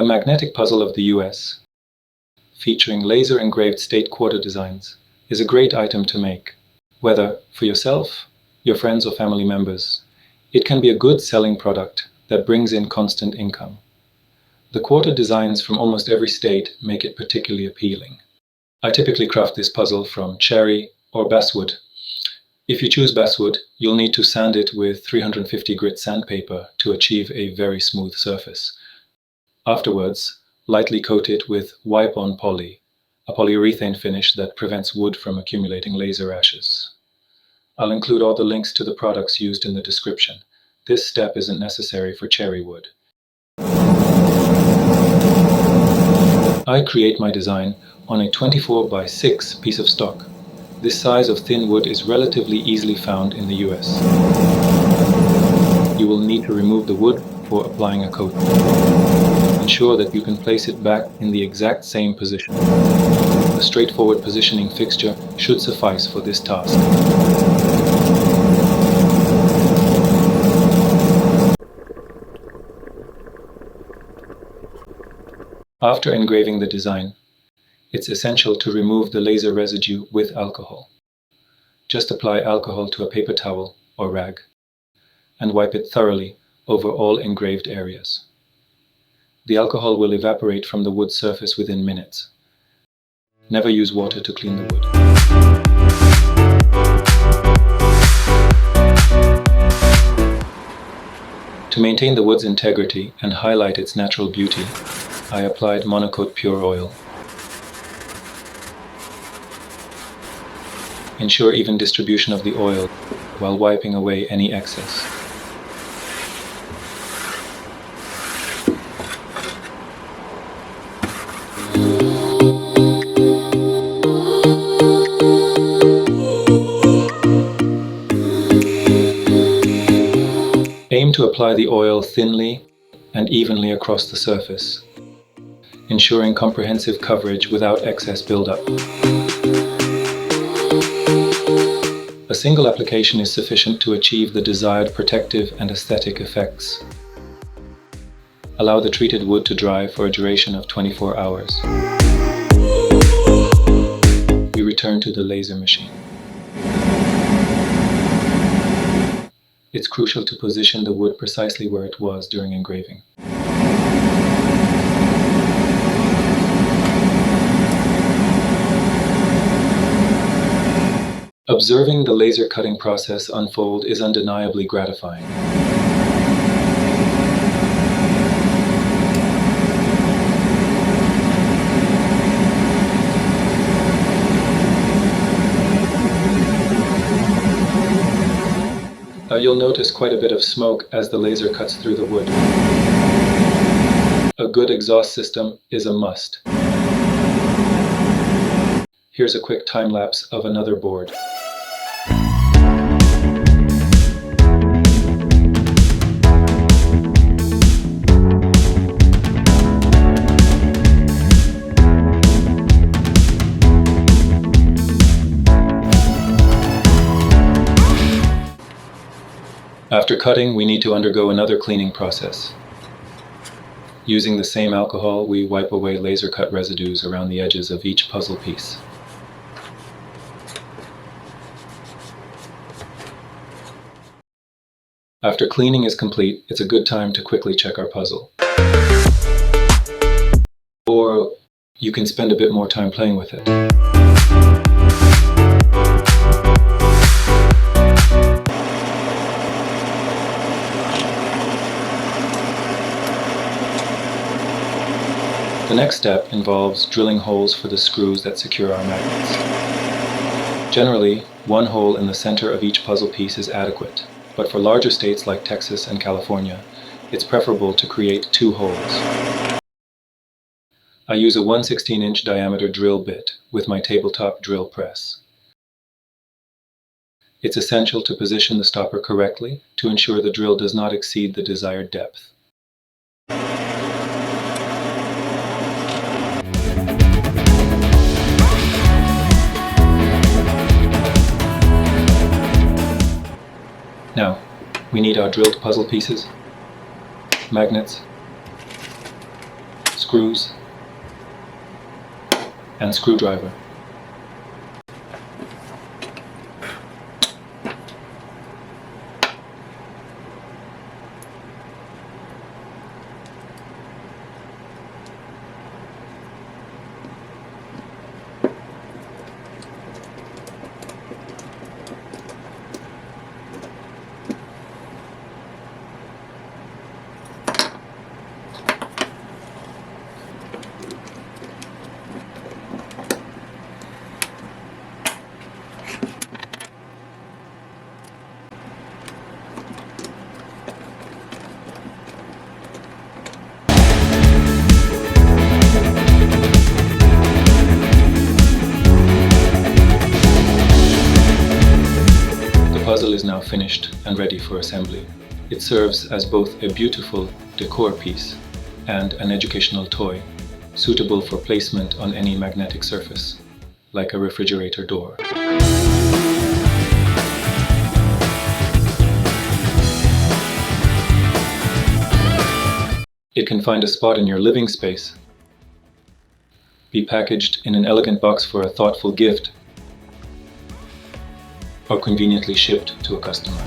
A magnetic puzzle of the US, featuring laser-engraved state quarter designs, is a great item to make. Whether for yourself, your friends or family members, it can be a good selling product that brings in constant income. The quarter designs from almost every state make it particularly appealing. I typically craft this puzzle from cherry or basswood. If you choose basswood, you'll need to sand it with 350 grit sandpaper to achieve a very smooth surface. Afterwards, lightly coat it with wipe-on poly, a polyurethane finish that prevents wood from accumulating laser ashes. I'll include all the links to the products used in the description. This step isn't necessary for cherry wood. I create my design on a 24x6 piece of stock. This size of thin wood is relatively easily found in the US. You will need to remove the wood before applying a coat. Ensure that you can place it back in the exact same position. A straightforward positioning fixture should suffice for this task. After engraving the design, it's essential to remove the laser residue with alcohol. Just apply alcohol to a paper towel or rag and wipe it thoroughly over all engraved areas. The alcohol will evaporate from the wood surface within minutes. Never use water to clean the wood. To maintain the wood's integrity and highlight its natural beauty, I applied Monocoat pure oil. Ensure even distribution of the oil while wiping away any excess. Aim to apply the oil thinly and evenly across the surface, ensuring comprehensive coverage without excess buildup. A single application is sufficient to achieve the desired protective and aesthetic effects. Allow the treated wood to dry for a duration of 24 hours. We return to the laser machine. It's crucial to position the wood precisely where it was during engraving. Observing the laser cutting process unfold is undeniably gratifying. You'll notice quite a bit of smoke as the laser cuts through the wood. A good exhaust system is a must. Here's a quick time-lapse of another board. After cutting, we need to undergo another cleaning process. Using the same alcohol, we wipe away laser cut residues around the edges of each puzzle piece. After cleaning is complete, it's a good time to quickly check our puzzle. Or you can spend a bit more time playing with it. The next step involves drilling holes for the screws that secure our magnets. Generally, one hole in the center of each puzzle piece is adequate, but for larger states like Texas and California, it's preferable to create 2 holes. I use a 1/16" diameter drill bit with my tabletop drill press. It's essential to position the stopper correctly to ensure the drill does not exceed the desired depth. Now, we need our drilled puzzle pieces, magnets, screws, and screwdriver. The puzzle is now finished and ready for assembly. It serves as both a beautiful decor piece and an educational toy, suitable for placement on any magnetic surface, like a refrigerator door. It can find a spot in your living space, be packaged in an elegant box for a thoughtful gift, or conveniently shipped to a customer.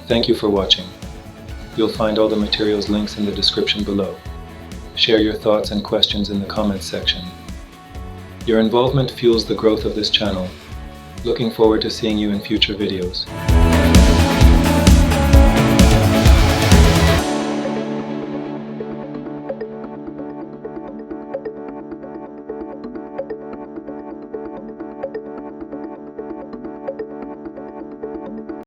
Thank you for watching. You'll find all the materials links in the description below. Share your thoughts and questions in the comments section. Your involvement fuels the growth of this channel. Looking forward to seeing you in future videos.